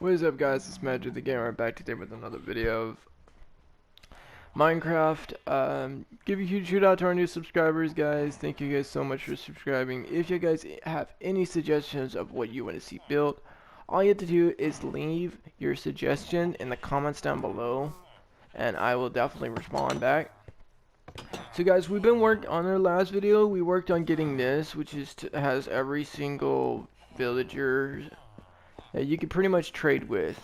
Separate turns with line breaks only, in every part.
What is up, guys? It's Magic the Gamer back today with another video of Minecraft. Give a huge shout out to our new subscribers, guys. Thank you guys so much for subscribing. If you guys have any suggestions of what you want to see built, all you have to do is leave your suggestion in the comments down below, and I will definitely respond back. So guys, we've been working on our last video. We worked on getting this, which has every single villager that you can pretty much trade with.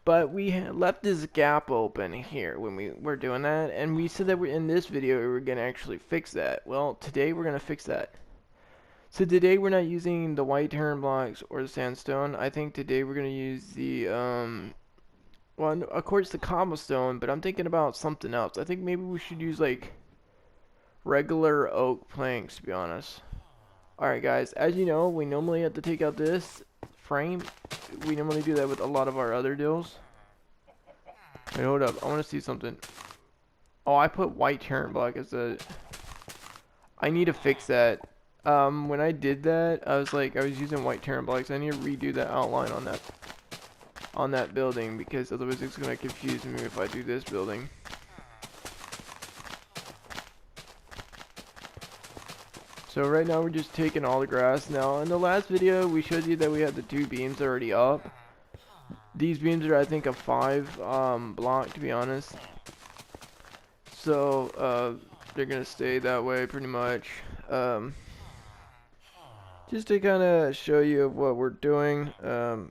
But we left this gap open here when we were doing that, and we said that in this video we were going to actually fix that. Well, today we're going to fix that. So today we're not using the white Terran blocks or the sandstone. I think today we're going to use the, well, of course the cobblestone, but I'm thinking about something else. I think maybe we should use like regular oak planks, to be honest. Alright guys, as you know, we normally have to take out this frame. We normally do that with a lot of our other deals. Wait, hold up. I want to see something. Oh, I put white Terran block as a... I need to fix that. When I did that, I was using white Terran blocks. I need to redo that outline on that building, because otherwise it's going to confuse me if I do this building. So right now we're just taking all the grass. Now in the last video we showed you that we had the 2 beams already up. These beams are, I think, a 5 block, to be honest. So they're gonna stay that way pretty much. Just to kind of show you what we're doing. Oh,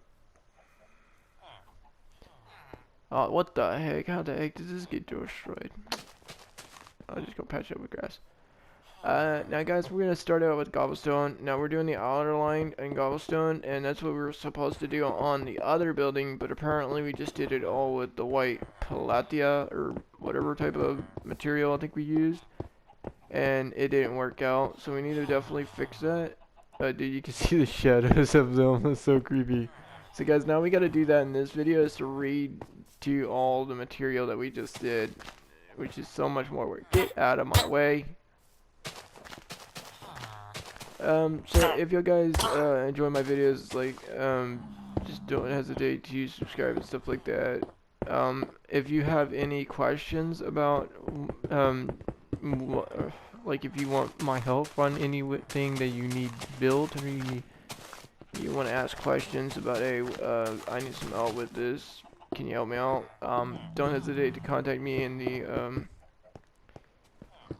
what the heck? How the heck did this get destroyed? I'll just go patch up with grass. Now guys, we're going to start out with cobblestone. Now we're doing the outer line in cobblestone, and that's what we were supposed to do on the other building, but apparently we just did it all with the white palatia, or whatever type of material I think we used, and it didn't work out, so we need to definitely fix that. Dude, you can see the shadows of them, that's so creepy. So guys, now we got to do that in this video, is to redo all the material that we just did, which is so much more work. Get out of my way. So if you guys enjoy my videos, like, just don't hesitate to subscribe and stuff like that. If you have any questions about, like if you want my help on anything that you need built, or you want to ask questions about, hey, I need some help with this, can you help me out? Don't hesitate to contact me in the,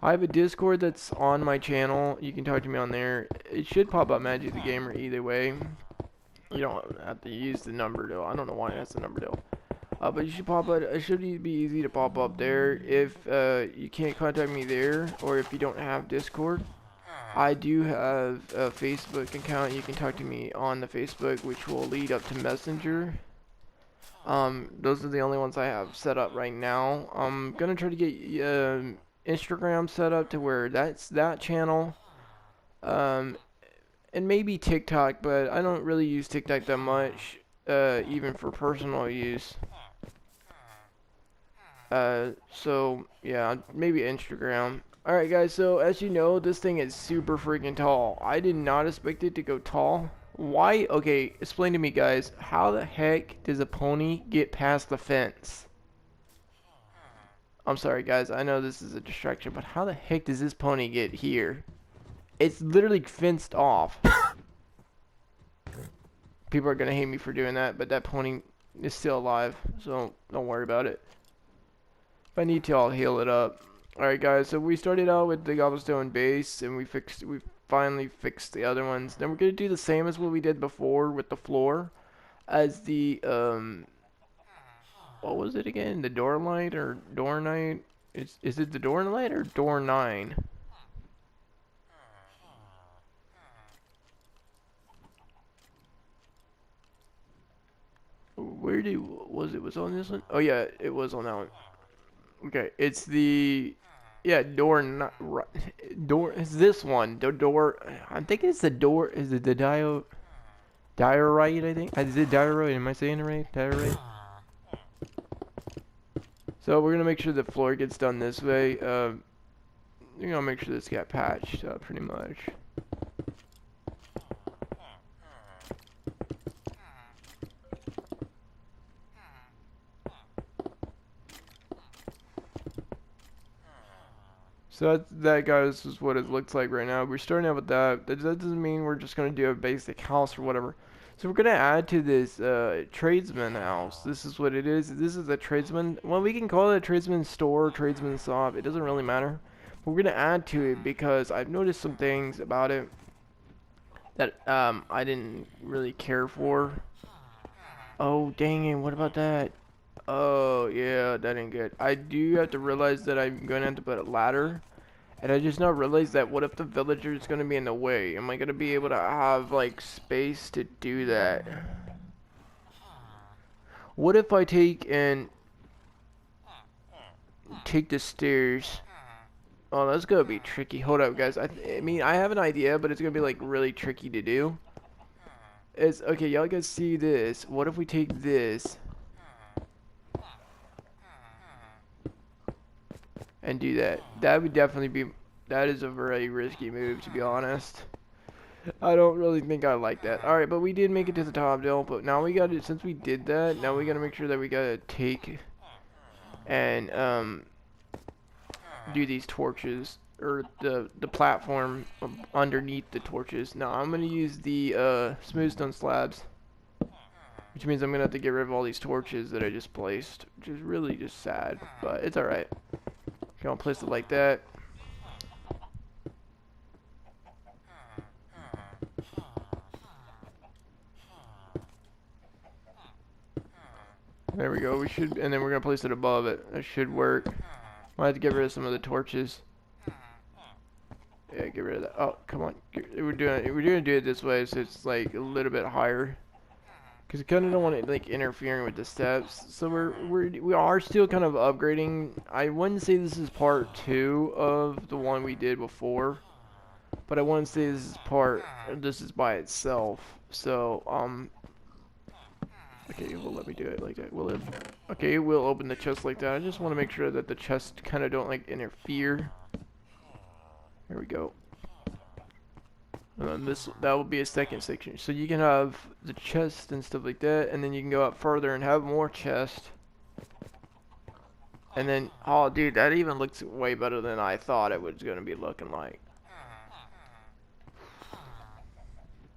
I have a Discord that's on my channel. You can talk to me on there. It should pop up Magic the Gamer either way. You don't have to use the number though. I don't know why it has the number though. But you should pop up. It should be easy to pop up there. If you can't contact me there, or if you don't have Discord, I do have a Facebook account. You can talk to me on the Facebook, which will lead up to Messenger. Those are the only ones I have set up right now. I'm gonna try to get Instagram set up to where that's that channel, and maybe TikTok, but I don't really use TikTok that much, even for personal use. So yeah, maybe Instagram. Alright guys, so as you know, this thing is super freaking tall. I did not expect it to go tall. Why? Okay, explain to me guys, how the heck does a pony get past the fence? I'm sorry guys, I know this is a distraction, but how the heck does this pony get here? It's literally fenced off. People are gonna hate me for doing that, but that pony is still alive, so don't worry about it. If I need to, I'll heal it up. Alright guys, so we started out with the cobblestone base, and we finally fixed the other ones. Then we're gonna do the same as what we did before with the floor, as the what was it again? The door light or door night? Is it the door light or door 9? Where was on this one? Oh yeah, it was on that one. Okay, it's the door not door is this one. The door, I'm thinking it's the door, is it the diorite, I think? Is it diorite? Am I saying it right? Diorite? So we're gonna make sure the floor gets done this way. You're gonna make sure this got patched up pretty much. So that guys is what it looks like right now. We're starting out with that. That doesn't mean we're just gonna do a basic house or whatever. So we're gonna add to this tradesman house. This is what it is. This is a tradesman. Well, we can call it a tradesman store, tradesman shop. It doesn't really matter. But we're gonna add to it because I've noticed some things about it that I didn't really care for. Oh dang it! What about that? Oh yeah, that ain't good. I do have to realize that I'm gonna have to put a ladder. And I just now realized that what if the villager is going to be in the way? Am I going to be able to have, like, space to do that? What if I take the stairs? Oh, that's going to be tricky. Hold up, guys. I mean, I have an idea, but it's going to be, like, really tricky to do. Okay, y'all guys see this. What if we take this and do that? That would definitely be... That is a very risky move, to be honest. I don't really think I like that. Alright, but we did make it to the top, Dale. But now we gotta, since we did that, now we gotta make sure that we gotta take and do these torches, or the platform underneath the torches. Now I'm gonna use the smooth stone slabs, which means I'm gonna have to get rid of all these torches that I just placed, which is really just sad, but it's alright. Okay, I'll place it like that. There we go. We should, and then we're gonna place it above it. That should work. Might have to get rid of some of the torches. Yeah, get rid of that. Oh, come on. We're gonna do it this way, so it's like a little bit higher. Cause I kind of don't want it like interfering with the steps. So we are still kind of upgrading. I wouldn't say this is part 2 of the one we did before, but I wouldn't say this is by itself. So okay, we'll let me do it like that. Okay, we'll open the chest like that. I just want to make sure that the chests kind of don't like interfere. There we go. And then that will be a second section. So you can have the chest and stuff like that, and then you can go up further and have more chest. And then, oh dude, that even looks way better than I thought it was going to be looking like.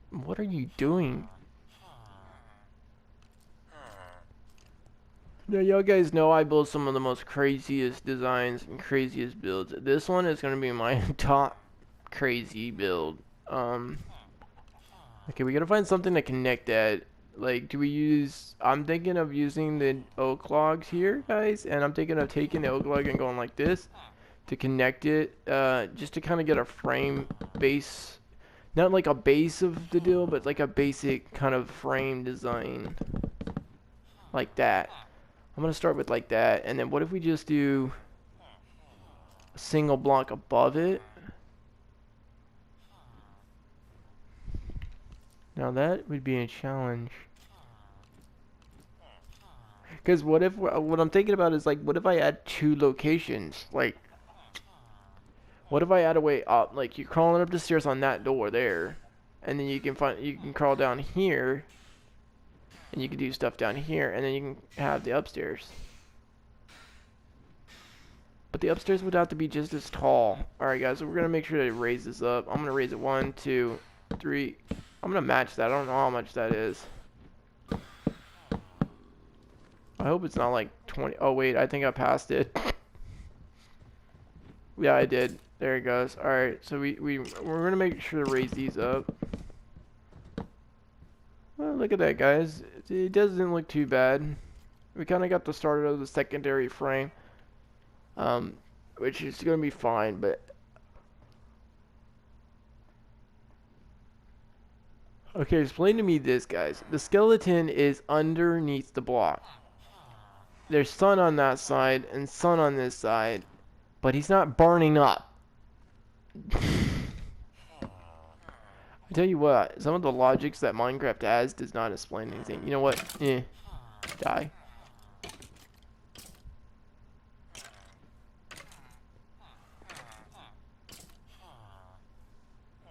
What are you doing? Now, y'all guys know I build some of the most craziest designs and craziest builds. This one is going to be my top crazy build. Okay, we got to find something to connect that. Like, I'm thinking of using the oak logs here, guys. And I'm thinking of taking the oak log and going like this to connect it. Just to kind of get a frame base. Not like a base of the deal, but like a basic kind of frame design. Like that. I'm going to start with like that, and then what if we just do a single block above it? Now that would be a challenge. Because what I'm thinking about is like, what if I add 2 locations? Like, what if I add a way up? Like, you're crawling up the stairs on that door there, and then you can crawl down here, and you can do stuff down here, and then you can have the upstairs. But the upstairs would have to be just as tall. Alright guys, so we're going to make sure to raise this up. I'm going to raise it 1, 2, 3. I'm going to match that. I don't know how much that is. I hope it's not like 20. Oh wait, I think I passed it. Yeah, I did. There it goes. Alright, so we're going to make sure to raise these up. Well, look at that, guys. It doesn't look too bad. We kind of got the start of the secondary frame. Which is going to be fine, but... Okay, explain to me this, guys. The skeleton is underneath the block. There's sun on that side and sun on this side, but he's not burning up. I tell you what, some of the logics that Minecraft has does not explain anything. You know what? Die.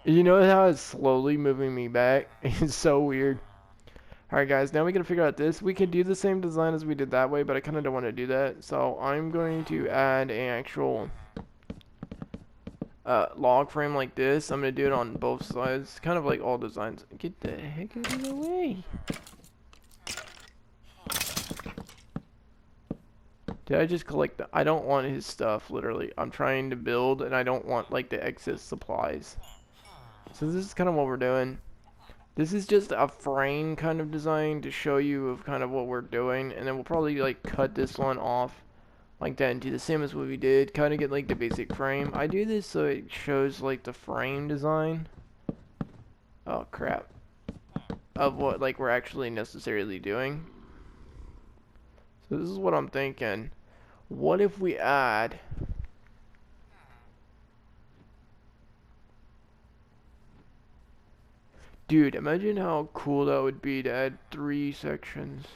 You know how it's slowly moving me back? It's so weird. Alright guys, now we gotta figure out this. We could do the same design as we did that way, but I kinda don't want to do that. So I'm going to add an actual log frame like this. I'm gonna do it on both sides, kind of like all designs. Get the heck out of the way. Did I just collect the... I don't want his stuff, literally. I'm trying to build, and I don't want, like, the excess supplies. So this is kind of what we're doing. This is just a frame kind of design to show you of kind of what we're doing, and then we'll probably, like, cut this one off like that and do the same as what we did. Kind of get, like, the basic frame. I do this so it shows, like, the frame design. Oh, crap. Of what, like, we're actually necessarily doing. So this is what I'm thinking. What if we add... Dude, imagine how cool that would be to add 3 sections.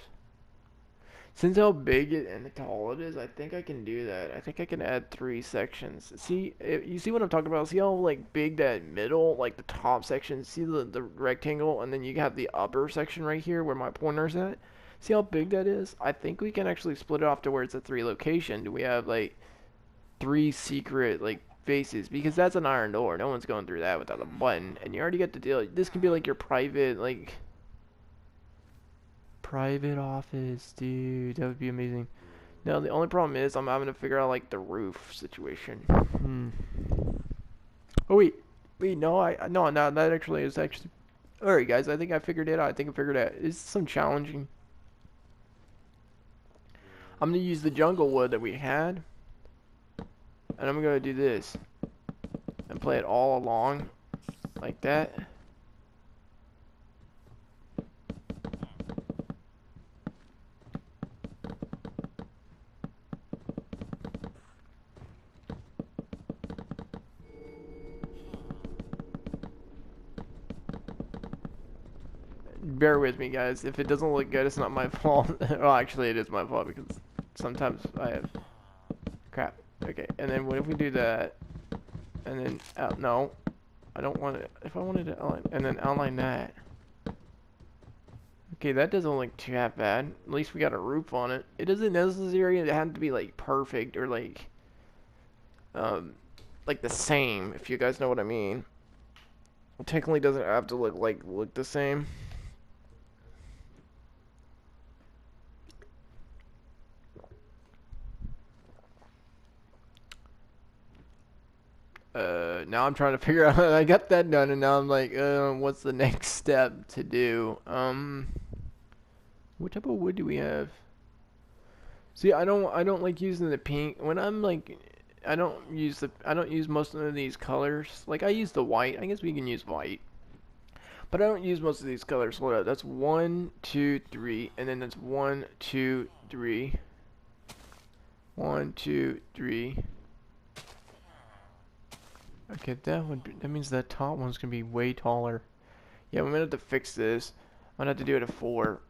Since how big it and tall it is, I think I can do that. I think I can add 3 sections. See, you see what I'm talking about? See how like big that middle, like the top section, see the rectangle, and then you have the upper section right here where my pointer's at? See how big that is? I think we can actually split it off to where it's a 3 location. We have like 3 secret like faces, because that's an iron door. No one's going through that without a button, and you already get the deal. This can be like your private private office, dude. That would be amazing. Now the only problem is I'm having to figure out like the roof situation. Oh wait, no, no, that actually is actually. All right, guys, I think I figured it out. I think I figured it out. It's some challenging. I'm gonna use the jungle wood that we had. And I'm going to do this and play it all along like that. Bear with me, guys. If it doesn't look good, it's not my fault. Well, actually, it is my fault because sometimes I have... Crap. Okay, and then what if we do that, and then, no, I don't want it, if I wanted to outline, and then outline that. Okay, that doesn't look too half bad. At least we got a roof on it. It doesn't necessarily have to be, like, perfect, or, like the same, if you guys know what I mean. It technically doesn't have to look the same. Now I'm trying to figure out. I got that done, and now I'm like, what's the next step to do? What type of wood do we have? See, I don't like using the pink when I'm like, I don't use most of these colors. Like I use the white. I guess we can use white, but I don't use most of these colors. Hold up, that's 1, 2, 3, and then that's 1, 2, 3, 1, 2, 3. Okay, that means that top one's gonna be way taller. Yeah, we're gonna have to fix this. I'm gonna have to do it at 4,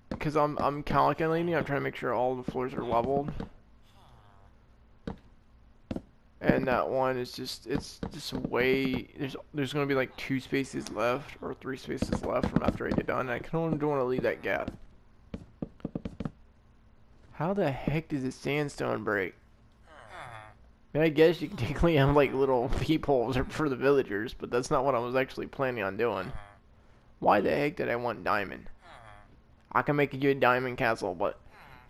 because I'm calculating. I'm trying to make sure all the floors are leveled. And that one is it's just way there's gonna be like 2 spaces left or 3 spaces left from after I get done. I don't want to leave that gap. How the heck does a sandstone break? I mean, I guess you can technically have like little peepholes for the villagers, but that's not what I was actually planning on doing. Why the heck did I want diamond? I can make a good diamond castle, but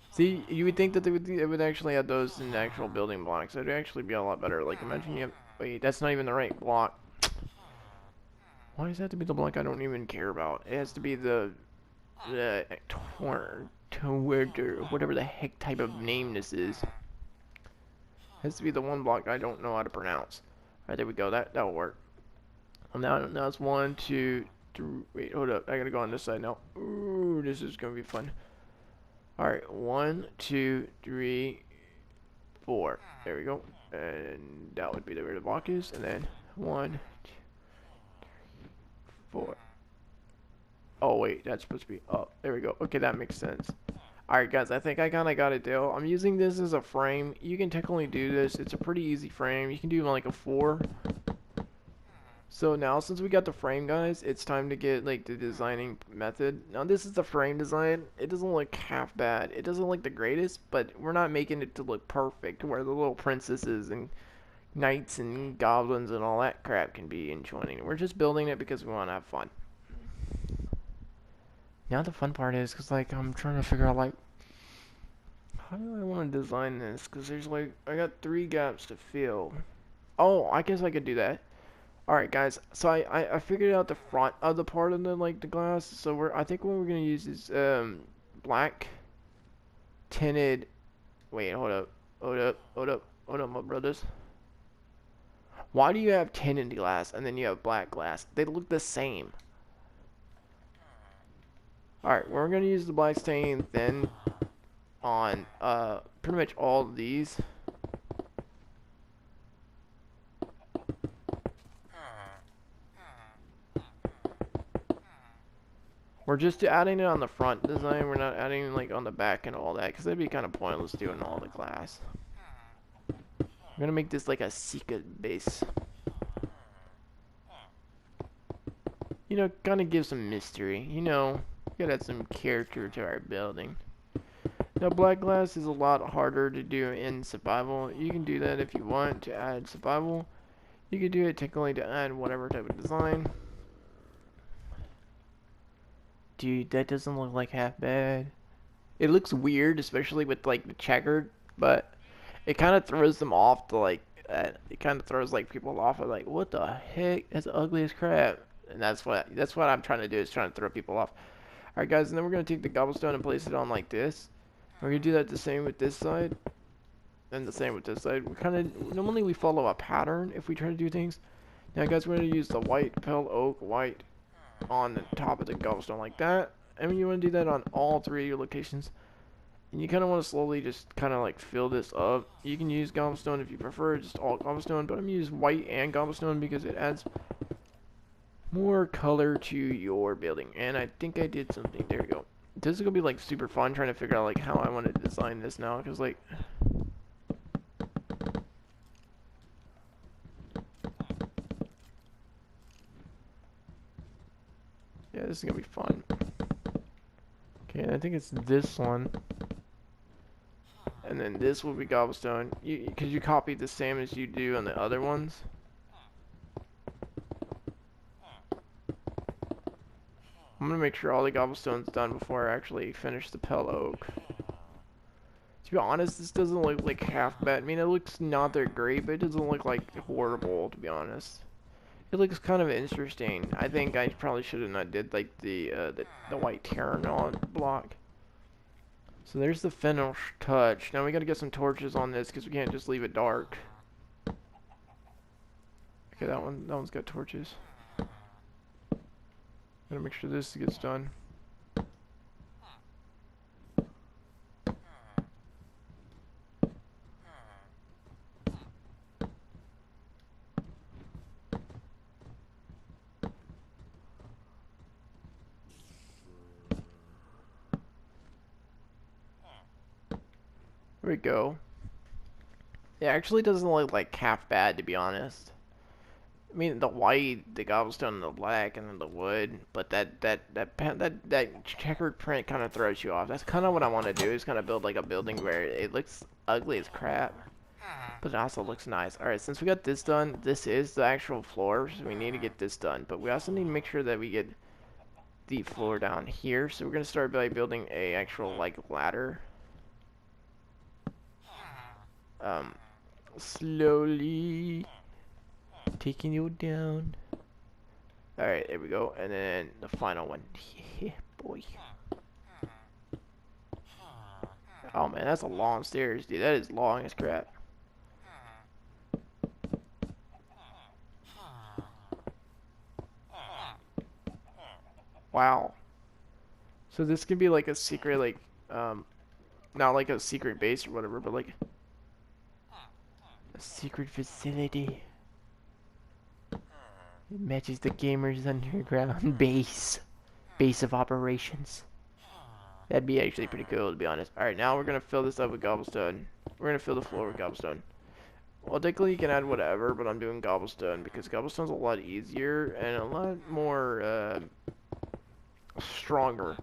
see, you would think that they would actually have those in the actual building blocks. It'd actually be a lot better. Like, imagine you have, wait, that's not even the right block. Why does that have to be the block I don't even care about? It has to be the whatever the heck type of name this is. Has to be the one block I don't know how to pronounce. Alright, there we go. That'll work. Well, now it's 1, 2, 3. Wait, hold up. I gotta go on this side now. Ooh, this is gonna be fun. Alright, 1, 2, 3, 4. There we go. And that would be where the block is. And then 1, 2, 3, 4. Oh wait, that's supposed to be up. There we go. Okay, that makes sense. Alright guys, I think I kind of got it down. I'm using this as a frame. You can technically do this. It's a pretty easy frame. You can do like a 4. So now since we got the frame, guys, it's time to get like the designing method. Now this is the frame design. It doesn't look half bad. It doesn't look the greatest, but we're not making it to look perfect where the little princesses and knights and goblins and all that crap can be enchanting. We're just building it because we want to have fun. Now the fun part is, cause like I'm trying to figure out like how do I want to design this? Cause there's like I got 3 gaps to fill. Oh, I guess I could do that. All right, guys. So I figured out the front of the part of the like the glass. So I think what we're gonna use is black tinted. Wait, hold up, my brothers. Why do you have tinted glass and then you have black glass? They look the same. Alright, we're gonna use the black stain then on pretty much all of these. We're just adding it on the front design. We're not adding like on the back and all that because that'd be kind of pointless doing all the glass. I'm gonna make this like a secret base. You know, kind of give some mystery. You know, gotta add some character to our building. Now, black glass is a lot harder to do in survival. You can do that if you want to add survival. You can do it technically to add whatever type of design. Dude, that doesn't look like half bad. It looks weird, especially with like the checkered, but it kind of throws them off to like, it kind of throws like people off of like, what the heck? That's ugly as crap. And that's what I'm trying to do, is trying to throw people off. Alright guys, and then we're going to take the cobblestone and place it on like this. We're going to do that the same with this side. And the same with this side. We kind of, normally we follow a pattern if we try to do things. Now guys, we're going to use the white pale oak white on the top of the cobblestone like that. And you want to do that on all 3 of your locations. And you kind of want to slowly just kind of like fill this up. You can use cobblestone if you prefer, just all cobblestone. But I'm going to use white and cobblestone because it adds more color to your building. And I think I did something. There we go. This is going to be like super fun trying to figure out like how I want to design this now. Because like... yeah, this is going to be fun. Okay, I think it's this one. And then this will be cobblestone. Because you copied the same as you do on the other ones. I'm going to make sure all the cobblestone's done before I actually finish the pale oak. To be honest, this doesn't look like half bad. I mean, it looks not that great, but it doesn't look like horrible, to be honest. It looks kind of interesting. I think I probably should have not did like the white Terranol block. So there's the finished touch. Now we gotta get some torches on this because we can't just leave it dark. Okay, that one's got torches. Gotta make sure this gets done. There we go. It actually doesn't look like half bad, to be honest. I mean, the white, the cobblestone, and the black, and then the wood, but that checkered print kind of throws you off. That's kind of what I want to do, is kind of build like a building where it looks ugly as crap, but it also looks nice. Alright, since we got this done, this is the actual floor, so we need to get this done, but we also need to make sure that we get the floor down here, so we're going to start by building a actual, like, ladder. Slowly taking you down. Alright, there we go. And then the final one. Yeah, boy. Oh man, that's a long stairs, dude. That is long as crap. Wow. So this can be like a secret, like, not like a secret base or whatever, but like a secret facility. It matches the gamer's underground base of operations. That'd be actually pretty cool, to be honest. Alright, now we're gonna fill this up with cobblestone. We're gonna fill the floor with cobblestone. Well, technically you can add whatever, but I'm doing cobblestone because cobblestone's a lot easier and a lot more stronger.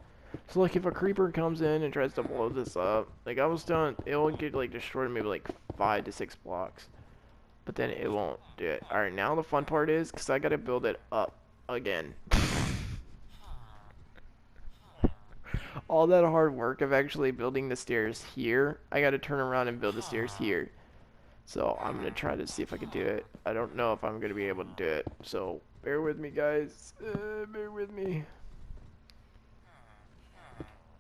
So like if a creeper comes in and tries to blow this up, like cobblestone, it will get like destroyed maybe like 5 to 6 blocks. but then it won't do it. Alright, now the fun part is, because I gotta build it up again. All that hard work of actually building the stairs here, I gotta turn around and build the stairs here. So I'm gonna try to see if I can do it. I don't know if I'm gonna be able to do it. So bear with me, guys. Bear with me.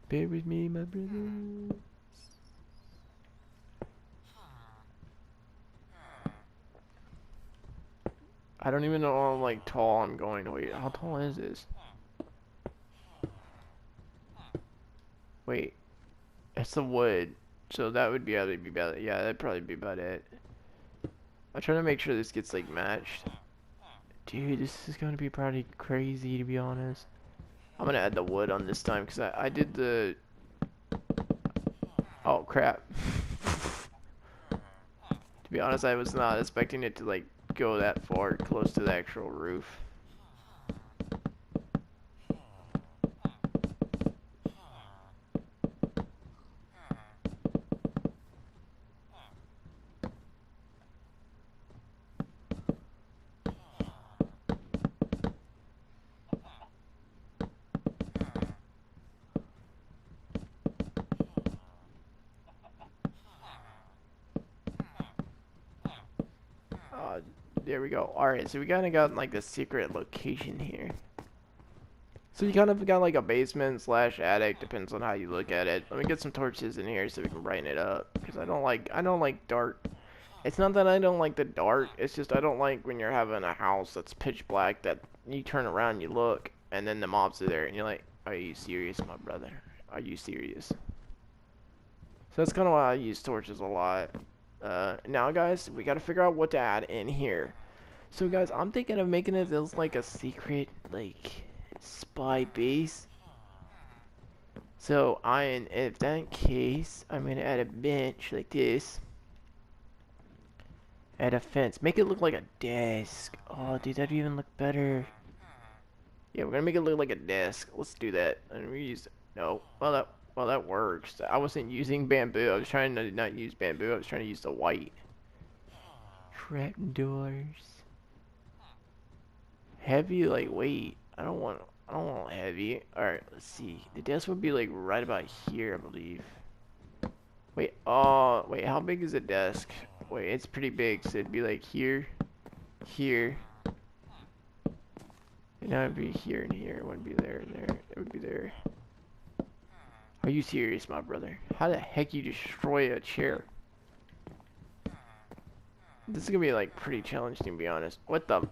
Bear with me, my brother. I don't even know how like tall I'm going. Wait, how tall is this? Wait, it's the wood. So that would be about it. Yeah, that'd probably be about it. I'm trying to make sure this gets like matched. Dude, this is gonna be probably crazy to be honest. I'm gonna add the wood on this time because I did the. Oh crap. To be honest, I was not expecting it to like go that far close to the actual roof. There we go. Alright, so we kinda got like the secret location here. So you kind of got like a basement slash attic, depends on how you look at it. Let me get some torches in here so we can brighten it up. Because I don't like dark. It's not that I don't like the dark, it's just I don't like when you're having a house that's pitch black that you turn around, you look, and then the mobs are there, and you're like, are you serious, my brother? Are you serious? So that's kind of why I use torches a lot. Now guys, we gotta figure out what to add in here. So guys, I'm thinking of making it as like a secret, like, spy base. So if that case, I'm gonna add a bench like this. Add a fence. Make it look like a desk. Oh, dude, that'd even look better. Yeah, we're gonna make it look like a desk. Let's do that. And we use no. Well, that works. I wasn't using bamboo. I was trying to not use bamboo. I was trying to use the white. Trapdoors. Heavy, like weight. I don't want heavy. All right, let's see. The desk would be like right about here, I believe. Wait, wait, how big is the desk? Wait, it's pretty big, so it'd be like here, here. And now it'd be here and here. It wouldn't be there and there. It would be there. Are you serious, my brother? How the heck you destroy a chair? This is gonna be like pretty challenging to be honest. What the?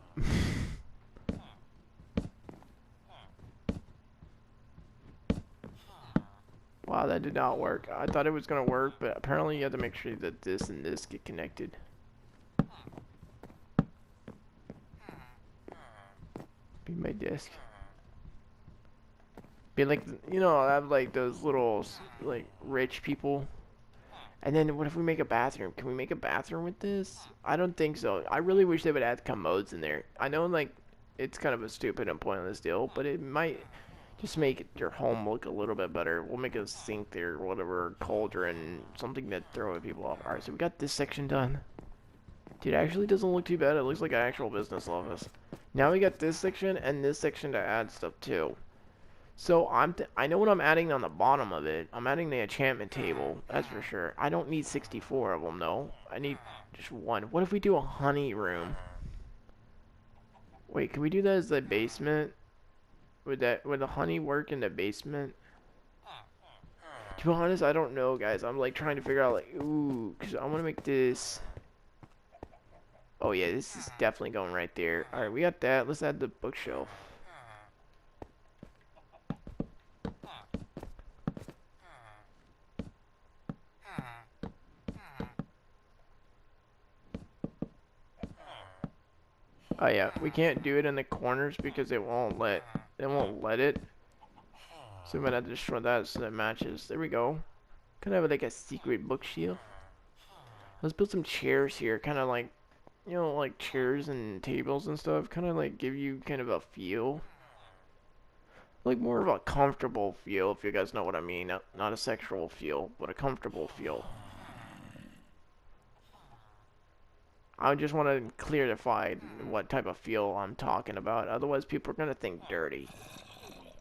Wow, that did not work. I thought it was gonna work, but apparently you have to make sure that this and this get connected. Be my desk. Be like, you know, I have like those little, like, rich people. And then what if we make a bathroom? Can we make a bathroom with this? I don't think so. I really wish they would add commodes in there. I know, like, it's kind of a stupid and pointless deal, but it might just make your home look a little bit better. We'll make a sink there, whatever, cauldron, something that throw people off. Alright, so we got this section done. Dude, it actually doesn't look too bad. It looks like an actual business office. Now we got this section and this section to add stuff too. So I know what I'm adding on the bottom of it. I'm adding the enchantment table, that's for sure. I don't need 64 of them though. I need just one. What if we do a honey room? Wait, can we do that as the basement? Would the honey work in the basement? To be honest, I don't know, guys. I'm like trying to figure out like, ooh, because I want to make this. Oh yeah, this is definitely going right there. All right, we got that. Let's add the bookshelf. Oh yeah, we can't do it in the corners because it won't let it. So we might have to destroy that so that matches. There we go. Kind of like a secret bookshelf. Let's build some chairs here, kind of like, you know, like chairs and tables and stuff. Kind of like give you kind of a feel, like more of a comfortable feel, if you guys know what I mean. Not a sexual feel, but a comfortable feel. I just want to clarify what type of feel I'm talking about. Otherwise, people are gonna think dirty.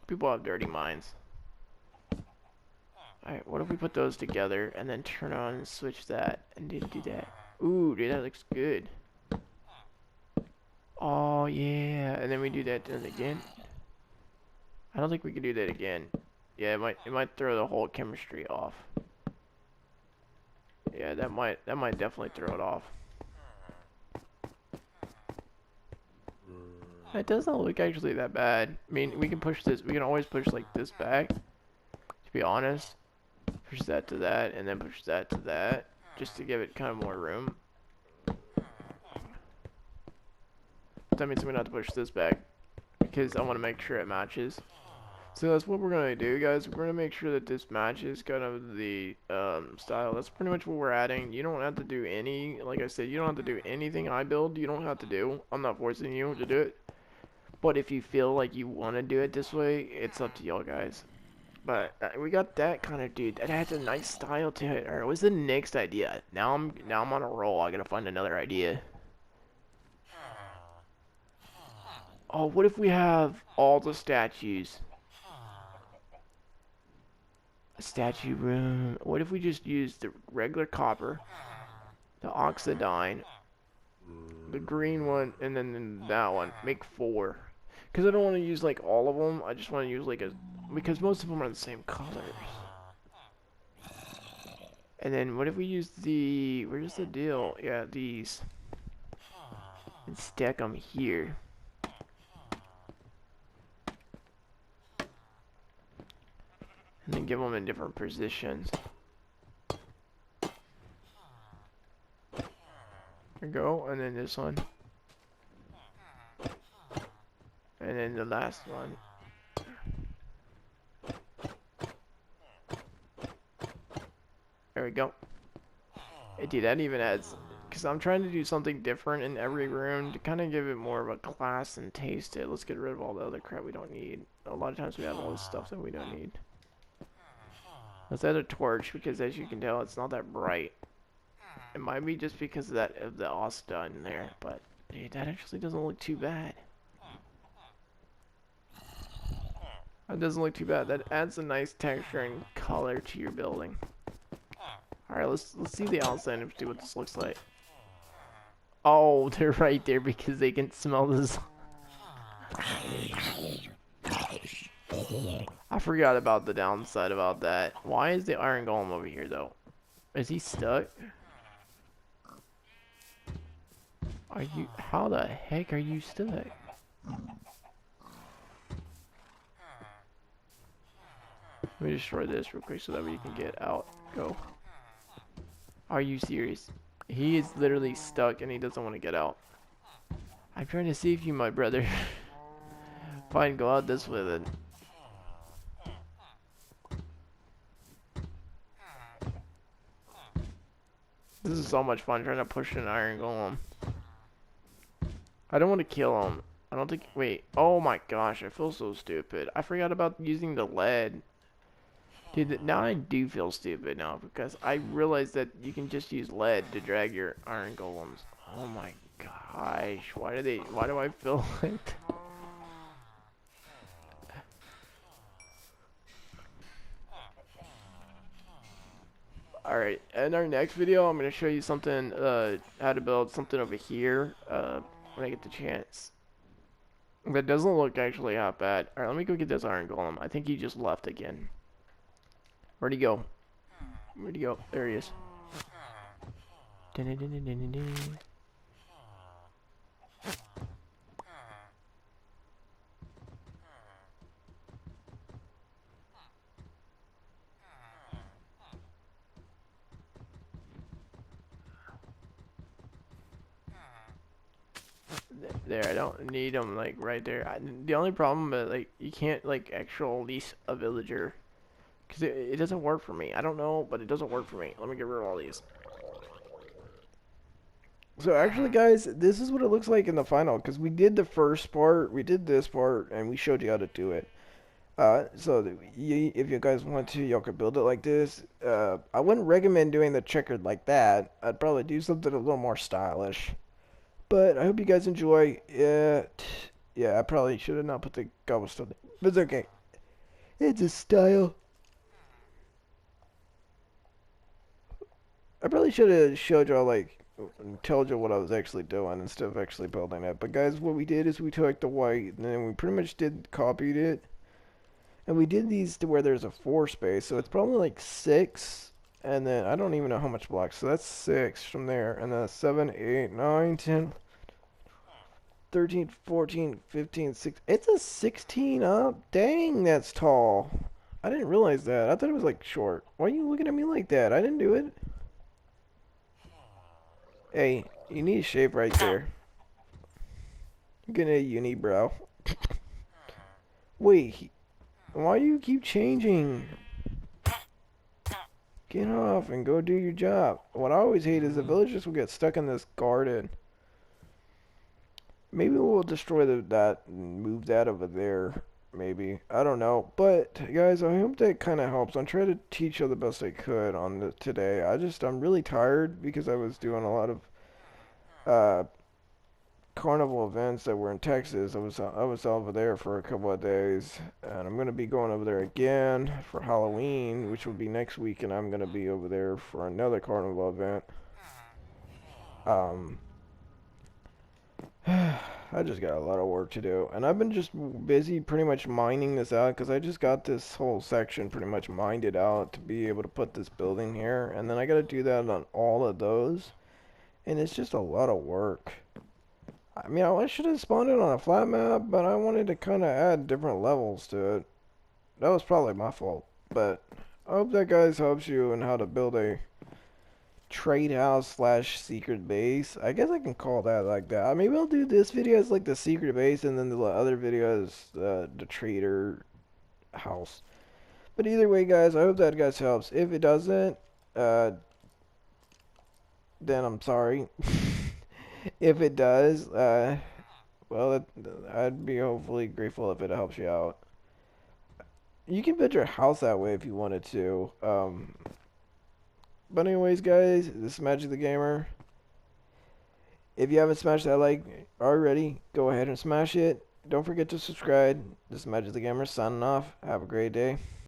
People have dirty minds. Alright, what if we put those together and then turn on and switch that and then do that? Ooh, dude, that looks good. Oh, yeah. And then we do that then again. I don't think we can do that again. Yeah, it might throw the whole chemistry off. Yeah, that might definitely throw it off. It doesn't look actually that bad. I mean, we can push this. We can always push like this back. To be honest, push that to that, and then push that to that, just to give it kind of more room. That means we don't have to push this back because I want to make sure it matches. So that's what we're gonna do, guys. We're gonna make sure that this matches kind of the style. That's pretty much what we're adding. You don't have to do any, like I said, you don't have to do anything I build. You don't have to do. I'm not forcing you to do it. But if you feel like you want to do it this way, it's up to y'all guys. But we got that kind of dude. That has a nice style to it. Alright, what's the next idea? Now I'm on a roll. I gotta find another idea. Oh, what if we have all the statues? A statue room. What if we just use the regular copper, the oxidine, the green one, and then that one? Make 4. Because I don't want to use like all of them. I just want to use like a... Because most of them are the same colors. And then what if we use the... Where's the deal? Yeah, these. And stack them here. And then give them in different positions. There we go. And then this one. And then the last one. There we go. Hey, dude, that even adds... Because I'm trying to do something different in every room to kind of give it more of a class and taste it. Let's get rid of all the other crap we don't need. A lot of times we have all this stuff that we don't need. Let's add a torch because as you can tell, it's not that bright. It might be just because of that of the Asta in there, but dude, that actually doesn't look too bad. That doesn't look too bad. That adds a nice texture and color to your building. Alright, let's see the outside and see what this looks like. Oh, they're right there because they can smell this. I forgot about the downside about that. Why is the iron golem over here though? Is he stuck? Are you... How the heck are you stuck? Let me destroy this real quick so that we can get out. Go. Are you serious? He is literally stuck and he doesn't want to get out. I'm trying to save you, my brother. Fine, go out this way then. This is so much fun trying to push an iron golem. I don't want to kill him. I don't think... Wait. Oh my gosh, I feel so stupid. I forgot about using the lead. Dude, now I do feel stupid now because I realized that you can just use lead to drag your iron golems. Oh my gosh, why do I feel like that? Alright, in our next video I'm going to show you something, how to build something over here, when I get the chance. That doesn't look actually that bad. Alright, let me go get this iron golem. I think he just left again. Where'd he go? Where'd he go? There he is. There, I don't need him like right there. The only problem is like you can't like actual lease a villager. Because it doesn't work for me. I don't know, but it doesn't work for me. Let me get rid of all these. So actually, guys, this is what it looks like in the final. Because we did the first part, we did this part, and we showed you how to do it. So if you guys want to, y'all could build it like this. I wouldn't recommend doing the checkered like that. I'd probably do something a little more stylish. But I hope you guys enjoy it. Yeah, I probably should have not put the cobblestone there, but it's okay. It's a style. I probably should have showed y'all, like, told you what I was actually doing instead of actually building it. But guys, what we did is we took the white and then we pretty much copied it. And we did these to where there's a 4 space, so it's probably like 6. And then I don't even know how much blocks. So that's 6 from there. And then 7, 8, 9, 10, 13, 14, 15, 16. It's a 16 up. Dang, that's tall. I didn't realize that. I thought it was like short. Why are you looking at me like that? I didn't do it. Hey, you need a shave right there. You're getting a unibrow. Wait, why do you keep changing? Get off and go do your job. What I always hate is the villagers will get stuck in this garden. Maybe we'll destroy that and move that over there. Maybe. I don't know. But, guys, I hope that kind of helps. I'm trying to teach you the best I could on today. I'm really tired because I was doing a lot of uh, carnival events that were in Texas. I was over there for a couple of days, and I'm gonna be going over there again for Halloween, which will be next week, and I'm gonna be over there for another carnival event. Um, I just got a lot of work to do, and I've been just busy pretty much mining this out because I just got this whole section pretty much mined it out to be able to put this building here, and then I gotta do that on all of those, and it's just a lot of work. I mean, I should have spawned it on a flat map, but I wanted to kind of add different levels to it. That was probably my fault, but I hope that guys helps you in how to build a trade house slash secret base. I guess I can call that like that. Maybe I'll do this video as like the secret base, and then the other video is the trader house. But either way, guys, I hope that guys helps. If it doesn't, then I'm sorry. If it does, well, I'd be hopefully grateful if it helps you out. You can build your house that way if you wanted to. But anyways, guys, this is Magic the Gamer. If you haven't smashed that like already, go ahead and smash it. Don't forget to subscribe. This is Magic the Gamer signing off. Have a great day.